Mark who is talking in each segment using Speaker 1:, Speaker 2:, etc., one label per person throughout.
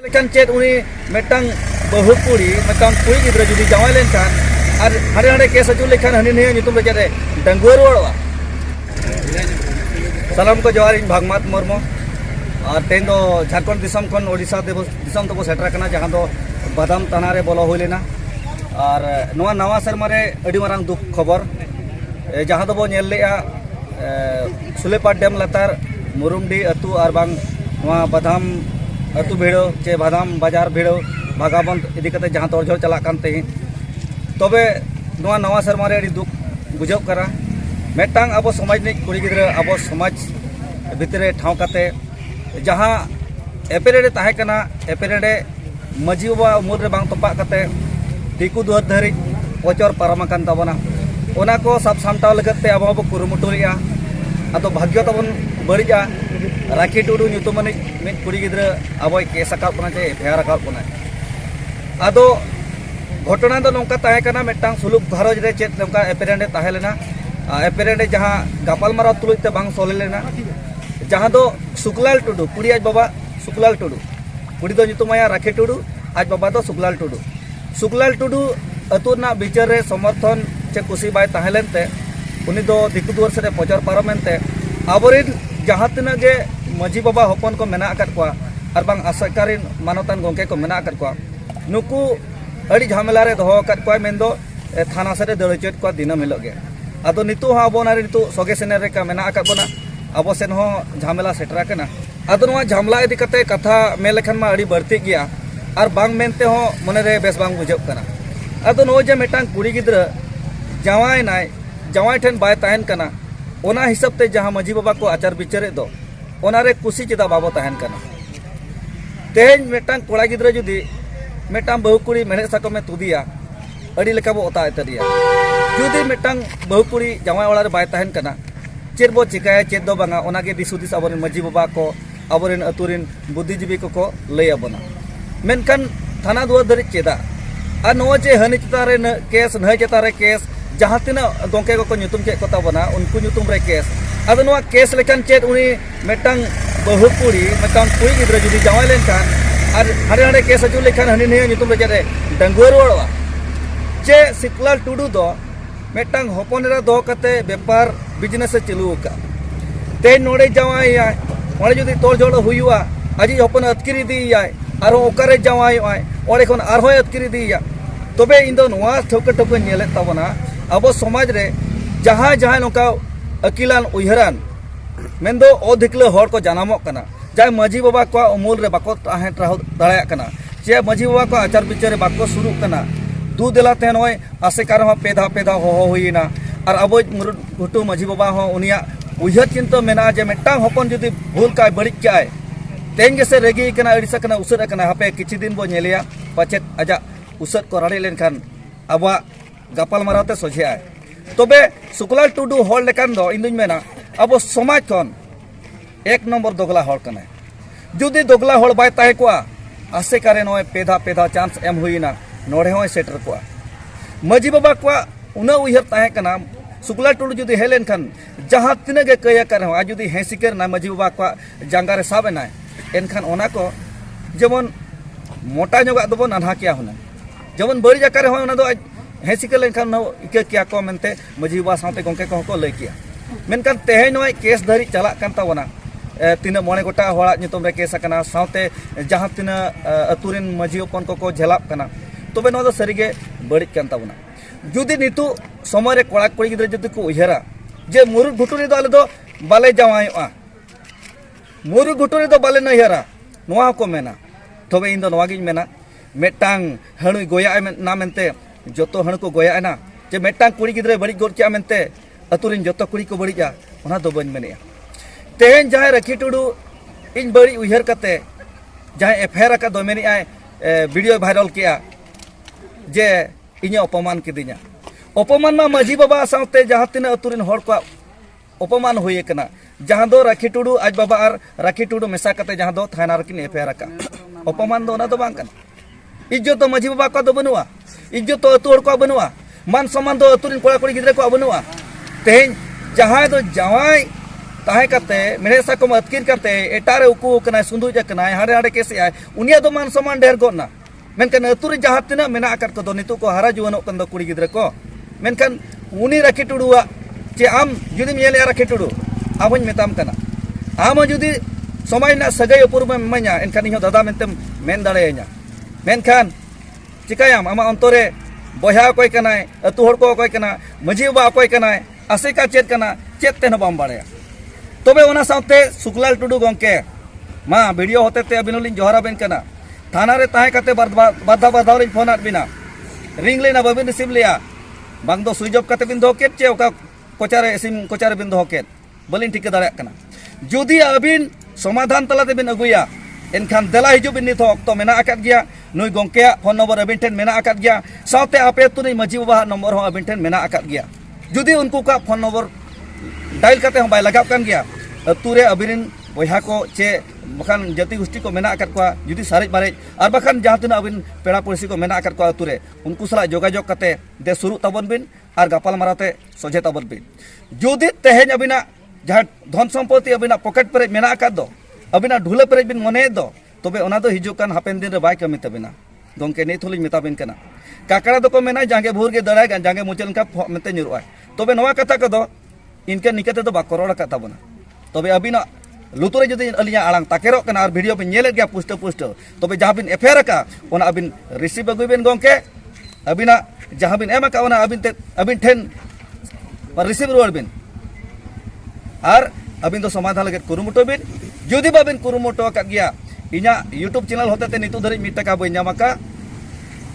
Speaker 1: लेकिन चेत उनी मेटंग बहु कुड़ी मेटंग कुड़ी गिद्रा जुदी जावाई लेनखान और हारे हारे केस अजू लेखान हनी नहीं नितुम बेचारे डंगुआ रुआड़वा सलाम को जवार इन भागमात मुर्मू और तेन दो झारखंड दिसम खन ओडिशा दिसम तक सेटर कना जहां दो बादाम तानारे बोलो हुई लेना और नवा नवा शर्मा रे अडी मारांग दुख खबर जहां दो बो नेल लेया सुलेपाट डैम लतार मुरुमडी अतु और बांग नवा बादाम अतु भिड़ो चे बादाम बाजार भिड़ो भागाबंद इदी कते जहां तोरझोर चला कान ते तबे नवा नवा शर्मा रे अडी दुख बुझाव करा मेटांग अब समाज नि कुड़ी गिद्रा अब समाज भितरे ठाव कते जहां एपेरेडे ताहे कना एपेरेडे मजी बाबा उमर रे बांग तोपा कते दिकु दुहर धरि ओचर पारमाकान ताबना ओना को सब सामटाव लगते अब अब कुरुमुटु रिया अतो भाग्य तबन बड़िजा राखी टुडू ᱧᱩᱛᱩᱢᱟᱱ मिद कुड़ी गिद्रा अब केस अकाब कना चे एफआईआर अकाब कना अदो घटना दो नोंका ताहे कना मेटांग सुलुक घरज रे चेत नोंका एपेरेंडे ताहे लेना एपेरेंडे जहां गापाल माराव तुलुज ते बांग सोले लेना जहां दो सुकलाल टुडू कुड़ी आज बाबा सुकलाल टुडू कुड़ी दो ᱧᱩᱛᱩᱢᱟया राखी टुडू आज बाबा दो सुकलाल टुडू अतुना बिचार रे समर्थन चे कुसी बाय ताहेलेनते उनी दो दिकु दुआर से पचर पारमेंते आबोरिन जहां तिना गे मजी बाबा हपन को मेना आकत कोआ और बांग आसकारिन मानवतान गोंके को मेना आकत कोआ नुकु अड़ी झमेला रे दोहो आकत कोआ मेंदो थाना से दड़चेत कोआ दिनम हिलो गे आदो नितु हा बोनारे नितु सोगे सेने रे का मेना आकत बोना अब सेन हो झमेला सेटरा कना आदो नवा झमला इदी कते कथा मे लेखन मा अड़ी बढ़ती गया और बांग मेनते हो मने रे बेस बांग बुझब कना आदो नो जे मेटांग कुड़ी गिद्रा जावाय नाय जावाय ठेन बाय ताहेन कना ओना हिसाब ते जहां मजी बाबा को आचार विचारे दो ओना रे कुसी चेदा बाबो ताहेन कना तेज मेटांग कोड़ा गिद्रा जुदी मेटांग बहु कुड़ी मेणे साको में तुदिया अड़ी लेका बो ओता एतरिया जुदी मेटांग बहु कुड़ी जावाय ओला रे बाय ताहेन कना चेद बो चिकाया चेद दो बांगा ओना गे दिसुदिस अबोरिन मजी बाबा को अबोरिन अतुरिन बुद्धिजीवी को लय अबोना मेनखान थाना दुआर धरि चेदा आ नो जे हनि चेतारे केस नय चेतारे केस जहां तिना गोंके को ᱧᱩᱛᱩᱢ के को ताबना उनको ᱧᱩᱛᱩᱢ रे केस आदो नवा केस लेखान चेद उनी मेटांग बहु कुड़ी मेटांग कुड़ी गिद्रा जुदी जावाय लेनखान और हारे हारे केस अजू लेखान हनि नहीं ᱧᱩᱛᱩᱢ रे चेरे डंगुआ रुआड़वा चे सिकलाल टुडू दो मेटांग हपनरा दो कते व्यापार बिजनेस चालू का ते नोड़े जावाय ओड़े जुदी तोड़ जोड़ हुआ अजी हपन अतकिरी दिया और ओकारे जावाय ओड़े खन आरो अतकिरी दिया तबे इन दो नवा ठोक ठोक नेले ताबना अब समाज रे जहां जहां नोका अकिलान उयहरान मेंदो अधिकले हर को जानामो कना जाय मजी बाबा को अमूल रे बाको ताहे दाड़ाया कना जे मजी बाबा को आचार विचार बाको शुरू कना दू देला ते नय आसेकार हो पेधा हो हुईना और अब घुटू मजी बाबा हो उनिया उयहर चिंता मेना जे मेटांग हपन जुदी भूल काय बड़िक काय तेन गेसे रेगी कना अड़िसा कना उसर कना हापे किछि दिन बो नेलिया पचेत आजा उसर को राड़ी लेनखान आबा गापाल माराते सोझे आए तबे सुकलाल टुडू हर लेकान दो इन दुñ मेना अब समाज खन एक नंबर दोगला हर कना जुदी दोगला हर बाय ताहे कोआ आसे कारे नय पेधा चांस एम हुईना नोड़े होय सेटर कोआ मजी बाबा कोआ उना उयहर ताहे कना सुकलाल टुडू जुदी हेलेन खान जहां तिना गे कया कर आज जुदी हेसिकर ना मजी बाबा कोआ जांगा रे साब एनाय एनखान ओना को जेमन मोटा जोगा दबो नानहा किया हुना जेमन बड़ी जाकर होय ओना दो हेसिकर लेनखान न इके किया को मेनते मजी बाबा साथे गोंके को लय किया मेनखान तेहे नय केस धरि चला कान ताबना तीना मोणे गोटा होड़ा ᱧᱩᱛᱩᱢ रे केस कना साथे जहां तीना अतुरिन मजी ओपन को झेलाप कना तबे नो दो सरीगे बड़ी कान ताबना जुदी नितु समय रे कोड़ा कोड़ी गिद्रा जुदी को उयहरा जे मुरुद घुटुरी दो आले दो बाले जावायआ मुरुद घुटुरी दो बाले नयहरा नोआ को मेना तबे इन दो नोआ गिन मेना मेटांग हणु गोया ना मेनते जोतो हण को गोया ना जे मेटांग कुड़ी गिद्रा बड़ी गोर क्या मेनते अतुरिन जोतो कुड़ी को बड़ीजा ओना दो बन मेने तेन जहां रखी टुडू इन बड़ी उयहर कते जहां एफआईआर का दो मेनी आए वीडियो वायरल किया जे इने अपमान किदिया अपमान मा मजी बाबा साथे जहां तीन अतुरिन हर को अपमान हुई कना जहां दो राखी टुडू आज बाबा और राखी टुडू मेसा कते जहां दो थाना रकिन एफआईआर का अपमान दो ना दो बांग कना इज्जत तो मजी बाबा को दो बनुआ इज्जत तो अतुर को बनुआ मान सम्मान दो अतुरिन कोड़ा कोड़ी गिद्रा को बनुआ तेन जहां दो जावाय ताहे करते मेरे साको अतकिर करते एटारे उकू कना सुंदुज कना हारे हारे केसे आय उनिया दो मान सम्मान ढेर गोना मेनखान अतुरे जहाँ तिना मेना आकात को दो नितु को हारा जुवानो कन दो कुड़ी गिद्रा को मेनखान उनी राखी टुडुआ चे आम जुदी मेले राखी टुडु आबों मेताम कना आम जुदी समय ना सगाई उपुर में मanya एनखान इहो दादा मेनते मेन दाड़ेया냐 मेनखान चिकायाम आमा अंतरे बया अकय कनाय अतु हर को अकय कना मजी बा अकय कनाय आसेका चेत कना चेत तेन बाम बाड़ेया तबे ओना साथे सुकलाल टुडू गंके मा वीडियो होते ते अबिनुलिन जोहरा बेन कना थाना रे ताहे कते बाधा बाधा रिन फोन आट बिना रिंग लेना बाबिन रिसीव लिया बांग दो स्विच ऑफ कते बिन दो केट चे ओका कोचारे सिम कोचारे बिन दो केट बलिन ठीक दाड़ा कना जुदी अबिन समाधान तलाते बिन अगुया एनखान देला हिजु बिन नित अक्तो मेना आकात गया नुई गंके फोन नंबर अबिन ठेन मेना आकात गया साथे आपे तुनि मजी बाबा नंबर हो अबिन ठेन मेना आकात गया जुदी उनको का फोन नंबर डायल करते हम बाय लगाव कान गया अतुरे अबिन बया को चे बखान जाति गोष्ठी को मेना आकात को जुदी सारेज मारेज और बखान जहाँ तना अबिन पेड़ा पुलिस को मेना आकात को अतुरे उनको सला जोगाजोग करते दे शुरू तबन बिन और गापाल माराते सोझे तबन बिन जुदी तेहेज अबिना जहाँ धन सम्पत्ति अबिना पॉकेट पेरेज मेना आकात दो अबिना ढूले पेरेज बिन मने दो तबे ओना दो हिजु कान हापेन दिन रे बाय कमी तबिना गंके नित होलिन मेताबिन कना काकड़ा दो को मेना जांगे भूर गे दड़ाय जांगे मुचल का मेते निरुआय तबे नवा कथा को दो इनके निकते तो बाको रोड़ का तबना तबे अबिना लुतुरे जुदी अलिया आड़ांग ताकेरो कना और वीडियो बिन नेले गया पुष्ट पुष्ट तबे जहाँ बिन एफेयर का ओना अबिन रिसीव अगुबिन गंके अबिना जहाँ बिन एम का ओना अबिन ठेन रिसीव रुआर बिन और अबिन तो समाधान लगे कुरुमुटो बिन जुदी बाबिन कुरुमुटो का गया इना यूट्यूब चैनल होते ते नितु धरि मिट टका बइन जामा का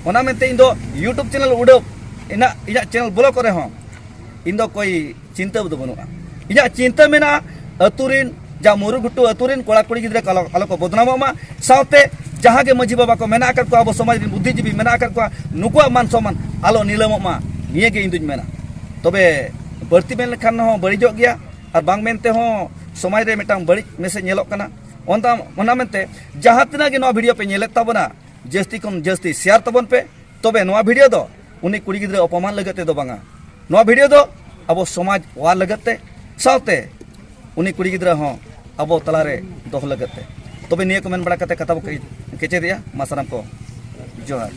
Speaker 1: ओना मेनते इन दो यूट्यूब चैनल उडो इना चैनल ब्लॉक करे हो इन दो कोई चिंता दो बनुआ इना चिंता मेना अतुरिन जा मुरु गुट्टू अतुरिन कोड़ा कुड़ी गिद्रे आलो को बदनामा साथे जहाँ के मजी बाबा को मेना आकर को अब समाज रिन बुद्धिजीवी मेना आकर को नुकुआ मान सम्मान आलो नीलममा निये के इंदुज मेना तबे बर्ती मेन लेखान हो बड़िजो गया और बांग मेनते हो समाज रे मिटांग बड़ी मेसे नेलोक कना ओना मेनते जहाँ तना के नवा वीडियो पे नेलेत ताबना जस्ती कम जस्ती शेयर तबन पे तबे नवा वीडियो दो उनी कुड़ी गिद्रे अपमान लगते दो बांगा नवा वीडियो दो अब समाज वा लगते साथे उनी कुड़ी गिद्रा हो अब तलारे दोह लगते तबे निये को मेन बड़ा कते कथा केचे दिया मासराम को जोहार।